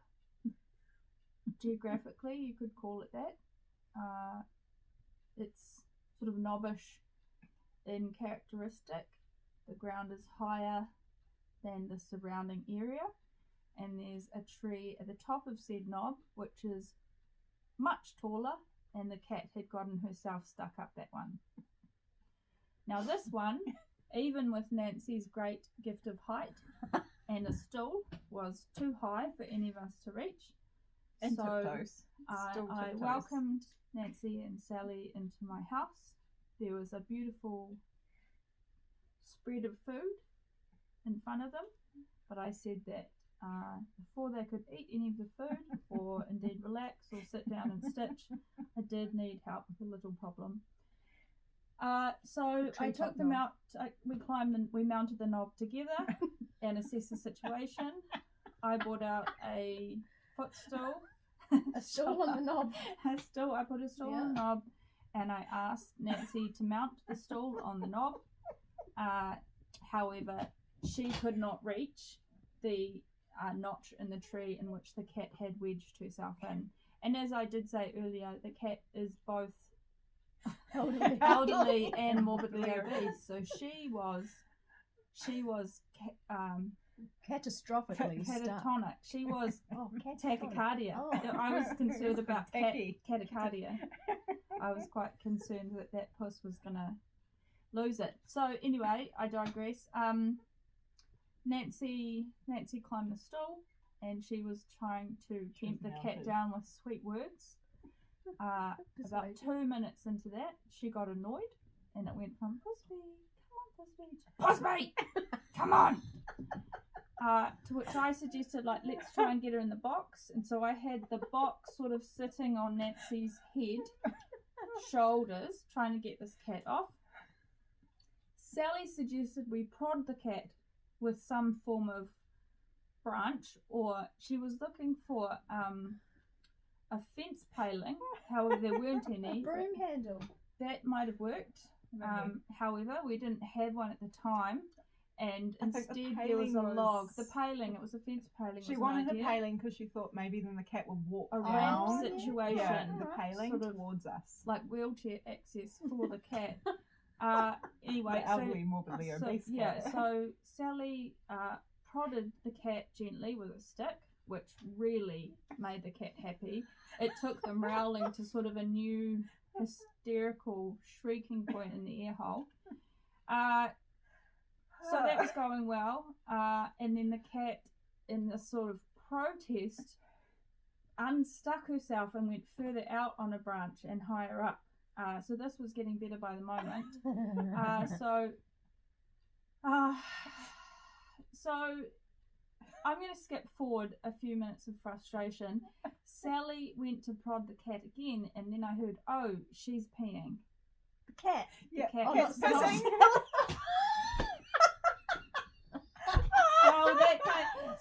Geographically, you could call it that. It's sort of knobbish in characteristic. The ground is higher than the surrounding area, and there's a tree at the top of said knob which is much taller, and the cat had gotten herself stuck up that one. Now this one, even with Nancy's great gift of height and a stool, was too high for any of us to reach. And so tiptoes. I welcomed Nancy and Sally into my house. There was a beautiful spread of food in front of them, but I said that before they could eat any of the food or indeed relax or sit down and stitch, I did need help with a little problem. So I took them out. We mounted the knob together and assessed the situation. I brought out a footstool. A stool on the knob. I put a stool on the knob, and I asked Nancy to mount the stool on the knob. However, she could not reach the notch in the tree in which the cat had wedged herself in. And as I did say earlier, the cat is both elderly and morbidly obese, so she was catastrophically catatonic. She was tachycardia. Oh. I was concerned about tachycardia. I was quite concerned that puss was gonna lose it. So anyway, I digress. Nancy climbed the stool, and she was trying to tempt the cat down with sweet words. About 2 minutes into that, she got annoyed, and it went from Puspy, come on, Puspy, come on. To which I suggested, let's try and get her in the box. And so I had the box sort of sitting on Nancy's head, shoulders, trying to get this cat off. Sally suggested we prod the cat with some form of branch, or she was looking for a fence paling. However, there weren't any. A broom handle. That might have worked. However, we didn't have one at the time, and instead there was a log. The paling, it was a fence paling. She wanted a paling because she thought maybe then the cat would walk a down ramp situation. Yeah, the paling sort of towards us. Like wheelchair access for the cat. Anyway, the elderly, morbidly obese cat. So Sally prodded the cat gently with a stick, which really made the cat happy. It took them growling to sort of a new hysterical shrieking point in the ear hole. So that was going well. And then the cat, in this sort of protest, unstuck herself and went further out on a branch and higher up. So this was getting better by the moment. So I'm going to skip forward a few minutes of frustration. Sally went to prod the cat again, and then I heard, oh, she's peeing. The cat? Yeah, the cat cat's pissing.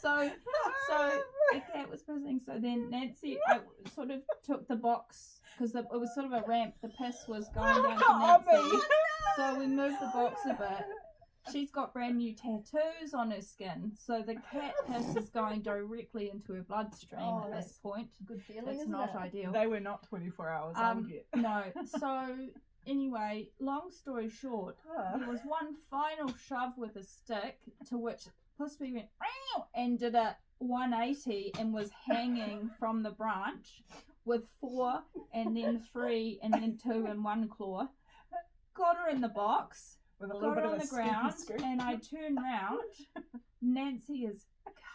So the cat was pissing. So then Nancy sort of took the box because it was sort of a ramp. The piss was going down to Oh, Nancy. me. So we moved the box a bit. She's got brand new tattoos on her skin, so the cat piss is going directly into her bloodstream at this that's point. Good feeling, It's isn't not it? ideal. They were not 24 hours. I'll get. No. So anyway, long story short, there was one final shove with a stick to which Pussy went "Meow," and did a 180 and was hanging from the branch with 4 and then 3 and then 2 in one claw. Got her in the box. With a little Got bit her of on a the ground, scoop. and I turn round. Nancy is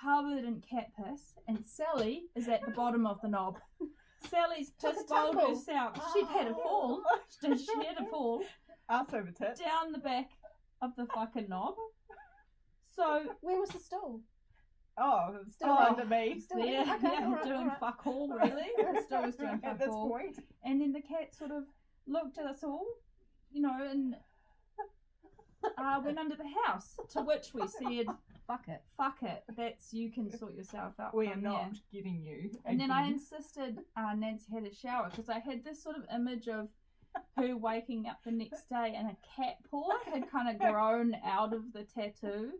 covered in cat piss, and Sally is at the bottom of the knob. Sally's Took a piss bowled tumble. herself. She'd had a fall. She had a fall Ass over tits. down the back of the fucking knob. So Where was the stool? Oh, it's still Oh. under me. Still yeah, okay, all right, doing all right. fuck all really. The still was doing At fuck this all. point. And then the cat sort of looked at us all, and went under the house. To which we said, Fuck it. fuck it, you can sort yourself out. We are from not here. getting you. And then I again. insisted Nancy had a shower because I had this sort of image of her waking up the next day and a cat paw had kind of grown out of the tattoo.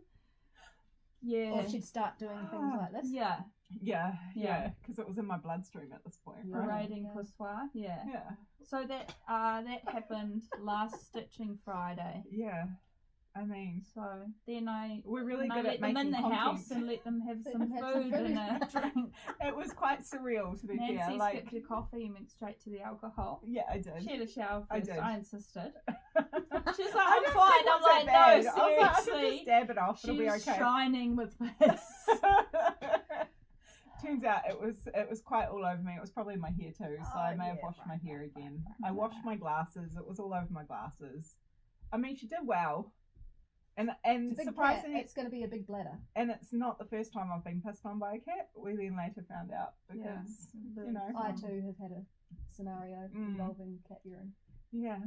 Yeah. Or she'd start doing things like this. Yeah. Yeah, Yeah. because it was in my bloodstream at this point, Yeah. right? Parading Yeah. poussoir. Yeah. Yeah, So that happened last stitching Friday. yeah. I mean, So then we're really I good let at them making in the content. house and let them have Let some them have some food and a food. drink. It was quite surreal, to be fair. Nancy Like, skipped her coffee and went straight to the alcohol. yeah, I did. She had a shower I first. did. I insisted. She's like, I I'm don't fine. think I'm it's that like, bad. no, I was like, I can seriously. just dab it off. It'll be She's okay. shining with piss. Turns out it was quite all over me. It was probably my hair too, so I may have washed my hair again. I washed my glasses. It was all over my glasses. I mean, she did well, and It's a big surprisingly, cat. It's going to be a big bladder. and it's not the first time I've been pissed on by a cat. We then later found out because you know, I too have had a scenario involving cat urine yeah,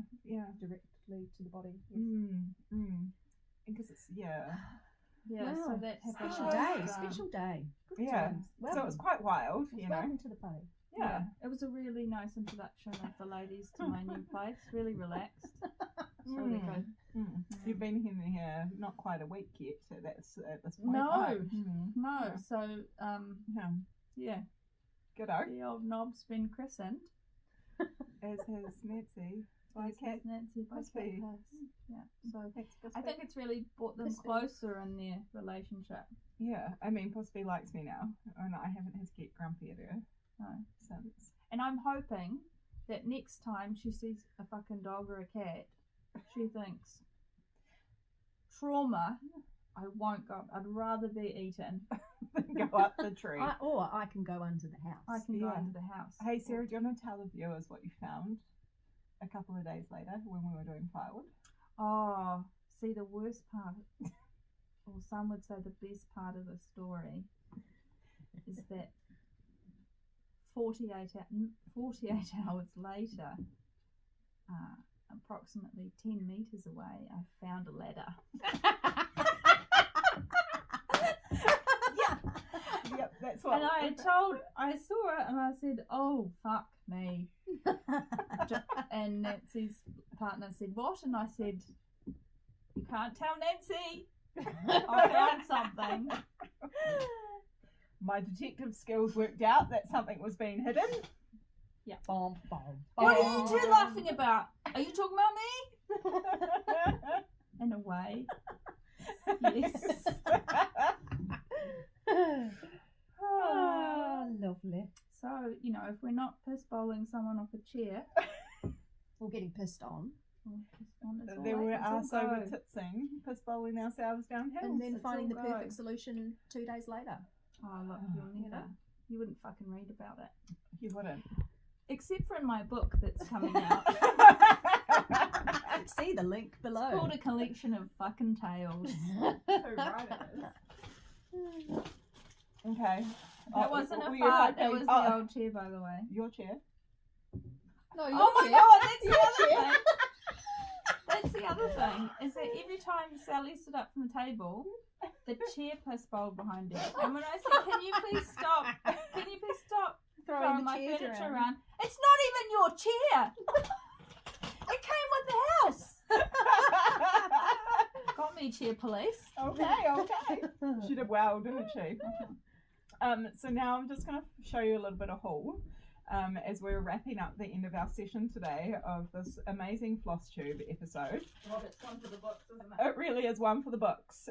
directly to the body. Yes. because it's yeah. Yeah, so Wow. that happened. Special last, day. um, Special day. Good Yeah. times. So it was Welcome. quite wild, you know. Welcome to the party. Yeah. It was a really nice introduction of the ladies to my new place. Really relaxed. It's really Mm. good. You've been in here not quite a week yet, so that's at this point. No. right? No, Yeah. so Yeah. yeah, G'day. the old knob's been christened. As has Nancy. By This cat. is Nancy by must Cat be. Pass. Yeah, so Thanks, I think it's really brought them Must be. closer in their relationship. Yeah, I mean, Possibly likes me now, and I haven't had to get grumpy at her No. since. And I'm hoping that next time she sees a fucking dog or a cat, she thinks, trauma, I won't go. I'd rather be eaten. Go up the tree. Or I can go under the house. I can go Yeah. into the house. Hey, Sarah, do you want to tell the viewers what you found a couple of days later when we were doing firewood? Oh, see, the worst part, or some would say the best part of the story, is that 48 hours later, approximately 10 metres away, I found a ladder. Yep, that's what. And I saw it and I said, oh, fuck me. And Nancy's partner said, what? And I said, you can't tell Nancy. I found something. My detective skills worked out that something was being hidden. Yeah. Bom, bom, What bom. are you two laughing about? Are you talking about me? In a way. Yes. Oh, lovely. So, if we're not piss bowling someone off a chair, Or getting pissed on. or piss on, it's all There right, were it's all arse over go. titsing, piss bowling ourselves downhill. And then it's finding the all go. perfect solution 2 days later. Oh, look, you'll You never. know? You wouldn't fucking read about it. You wouldn't. Except for in my book that's coming out. See the link below. It's called A Collection of Fucking Tales. Right it is. Okay. That wasn't a were you fart, that hoping- was the old chair, by the way. Your chair. No, Oh my god, that's the other thing. That's the other thing, is that every time Sally stood up from the table, the chair piss bowled behind her. And when I said, can you please stop? Can you please stop Throwing the my chairs furniture around. around. It's not even your chair. It came with the house. Got me, chair police. Okay. She did well, didn't she? So now I'm just going to show you a little bit of haul as we're wrapping up the end of our session today of this amazing floss tube episode. Well, it's one for the books, isn't it? It really is one for the books.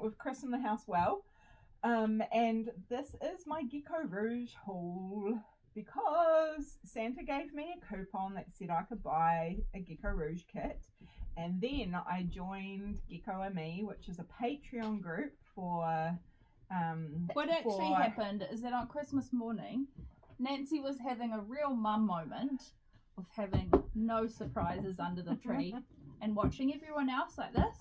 We've christened the house well. And this is my Gecko Rouge haul because Santa gave me a coupon that said I could buy a Gecko Rouge kit. And then I joined Gecko Me, which is a Patreon group for... What actually happened is that on Christmas morning, Nancy was having a real mum moment of having no surprises under the tree and watching everyone else like this.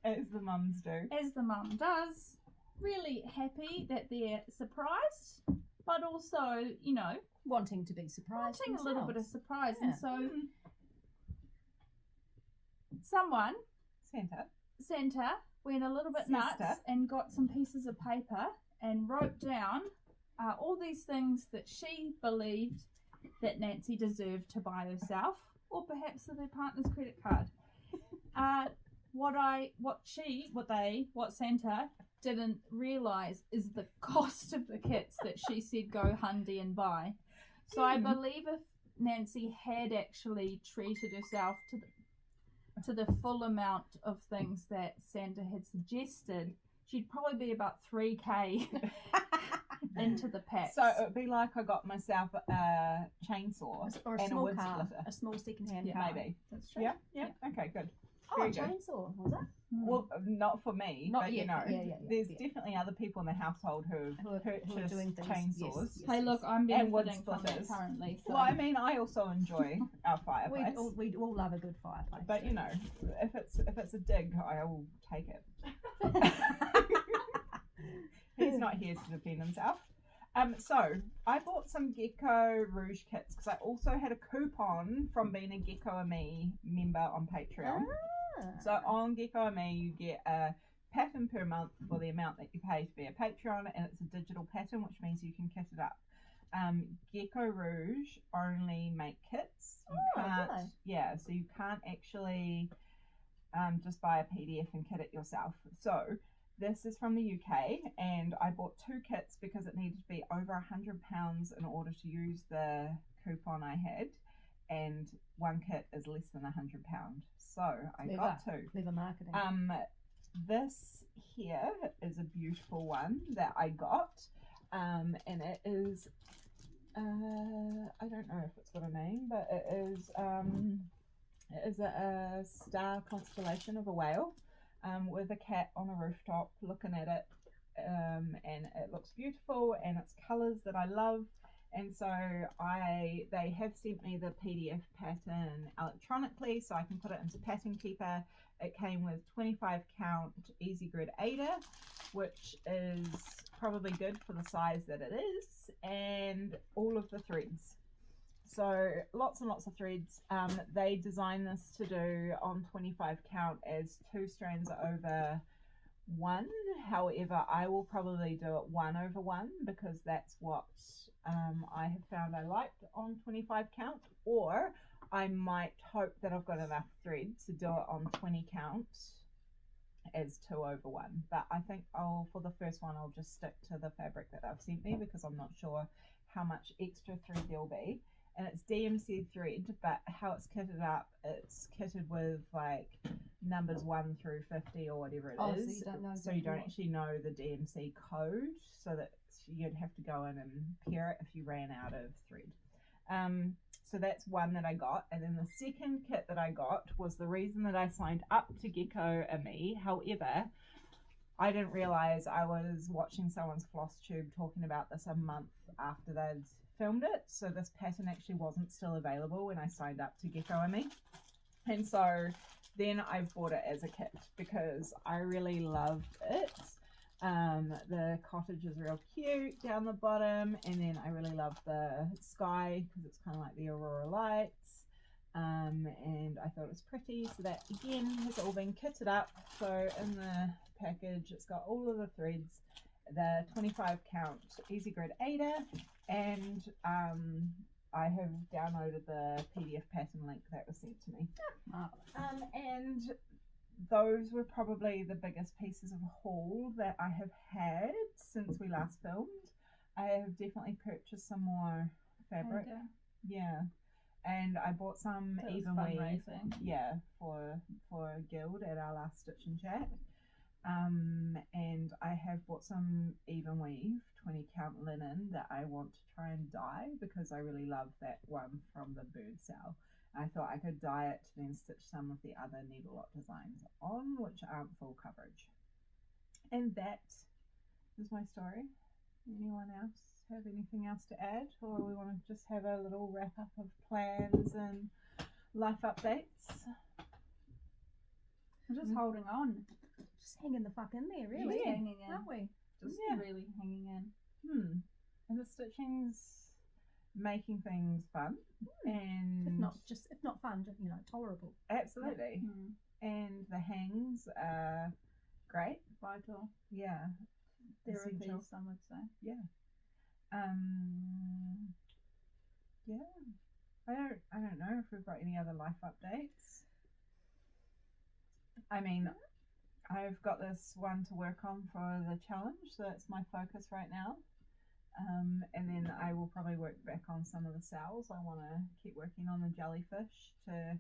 As the mums do. As the mum does. Really happy that they're surprised, but also, you know, Wanting to be surprised. wanting a little bit of themselves. surprise. Yeah. And so someone, Santa, went a little bit nuts Sister. and got some pieces of paper and wrote down all these things that she believed that Nancy deserved to buy herself, or perhaps with her partner's credit card. What Santa didn't realise is the cost of the kits that she said go Hundy and buy. So I believe if Nancy had actually treated herself to the full amount of things that Santa had suggested, she'd probably be about 3K into the pack. So it would be like I got myself a chainsaw Or a and a small wood car. splitter. A small second-hand Yeah, car. Maybe. That's true. Yeah. Okay, good. Oh, Very a good. chainsaw, was it? Well, not for me, Not but yet. you know, Yeah, there's yeah. definitely other people in the household who Who have are purchased doing things. chainsaws. Yes, Hey, look, I'm And wood benefiting from that splitters. currently. So. Well, I mean, I also enjoy our fireplace, We all love a good fireplace. but you know, if it's a dig, I will take it. He's not here to defend himself. So I bought some Gecko Rouge kits because I also had a coupon from being a Gecko Me member on Patreon. So on Gecko Me, you get a pattern per month for the amount that you pay to be a Patreon, and it's a digital pattern, which means you can kit it up. Gecko Rouge only make kits. You can't, do they? yeah, so you can't actually just buy a PDF and kit it yourself. So this is from the UK, and I bought 2 kits because it needed to be over £100 in order to use the coupon I had, and 1 kit is less than £100. So I got 2. Clever marketing. This here is a beautiful one that I got, and it is I don't know if it's got a name, but it is a star constellation of a whale with a cat on a rooftop looking at it, and it looks beautiful and it's colours that I love. And so they have sent me the PDF pattern electronically, so I can put it into Pattern Keeper. It came with 25 count Easy Grid Ada, which is probably good for the size that it is, and all of the threads. So lots and lots of threads. They designed this to do on 25 count as 2 strands over 1. However, I will probably do it 1 over 1 because that's what I have found I liked on 25 count, or I might hope that I've got enough thread to do it on 20 count as 2 over 1. But I think for the first one I'll just stick to the fabric that they've sent me because I'm not sure how much extra thread there'll be. And it's DMC thread, but how it's kitted up, it's kitted with like numbers 1 through 50 or whatever it is. So you don't know. So you don't actually know the DMC code, so that you'd have to go in and pair it if you ran out of thread. So that's one that I got. And then the second kit that I got was the reason that I signed up to Gecko Me. However, I didn't realise I was watching someone's floss tube talking about this a month after they'd filmed it. So this pattern actually wasn't still available when I signed up to Gecko Me. And so then I bought it as a kit because I really loved it. The cottage is real cute down the bottom, and then I really love the sky because it's kind of like the aurora lights, and I thought it was pretty. So that again has all been kitted up. So in the package it's got all of the threads, the 25 count Easy Grid Ada, and I have downloaded the PDF pattern link that was sent to me. And those were probably the biggest pieces of haul that I have had since we last filmed. I have definitely purchased some more fabric. Yeah. And I bought some even weave. Yeah, for a guild at our last Stitch and Chat. And I have bought some even weave 20 count linen that I want to try and dye because I really love that one from the bird cell. I thought I could dye it to then stitch some of the other needle lock designs on, which aren't full coverage. And that is my story. Anyone else have anything else to add, or we want to just have a little wrap up of plans and life updates? We're just holding on. Just hanging the fuck in there, really. Yeah. Hanging in. Aren't we? Just really hanging in. And the stitching's making things fun, and if not fun, just, tolerable. Absolutely. And the hangs are great. Vital. Yeah. Therapy, Essential. some would say. Yeah. Yeah. I don't know if we've got any other life updates. I mean, I've got this one to work on for the challenge, so that's my focus right now. And then I will probably work back on some of the cells. I want to keep working on the jellyfish to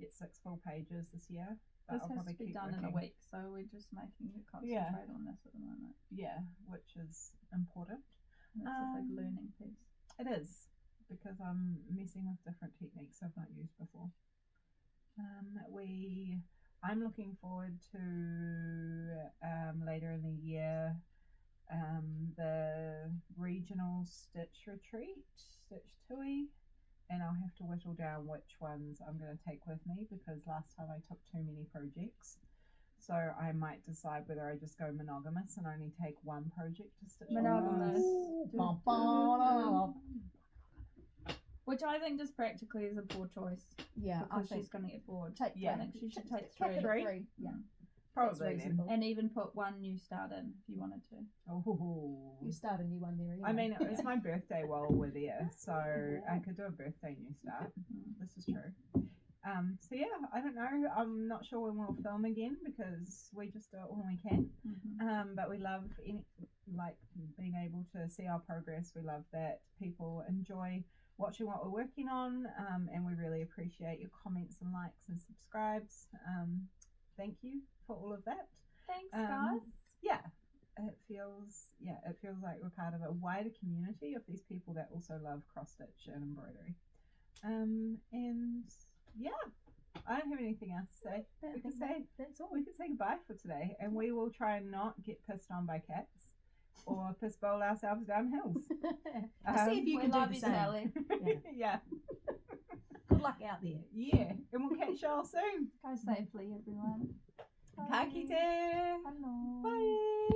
get 6 full pages this year. This has to be done in a week, so we're just making you concentrate on this at the moment. Yeah, which is important. And it's a big learning piece. It is, because I'm messing with different techniques I've not used before. I'm looking forward to later in the year the regional Stitch retreat, Stitch Tui, and I'll have to whittle down which ones I'm going to take with me, because last time I took too many projects. So I might decide whether I just go monogamous and only take one project to stitch. Monogamous. Which I think just practically is a poor choice. Yeah, because she's going to get bored. I think she should take 3. Yeah. Probably then. And even put one new start in if you wanted to. Oh. You start a new one there anyway. I mean, it's my birthday while we're there, so I could do a birthday new start. This is true. So yeah, I don't know. I'm not sure when we'll film again because we just do it when we can. But we love being able to see our progress. We love that people enjoy watching what we're working on, and we really appreciate your comments and likes and subscribes. Thank you for all of that. Thanks, guys. Yeah, it feels like we're part of a wider community of these people that also love cross stitch and embroidery. And yeah, I don't have anything else to say. That's all. We can say goodbye for today, and we will try and not get pissed on by cats or piss bowl ourselves down hills. See if you can do the same. Sally. Yeah. Good luck out there. Yeah, and we'll catch y'all soon. Go safely, everyone. Ka kite. Hello. Bye.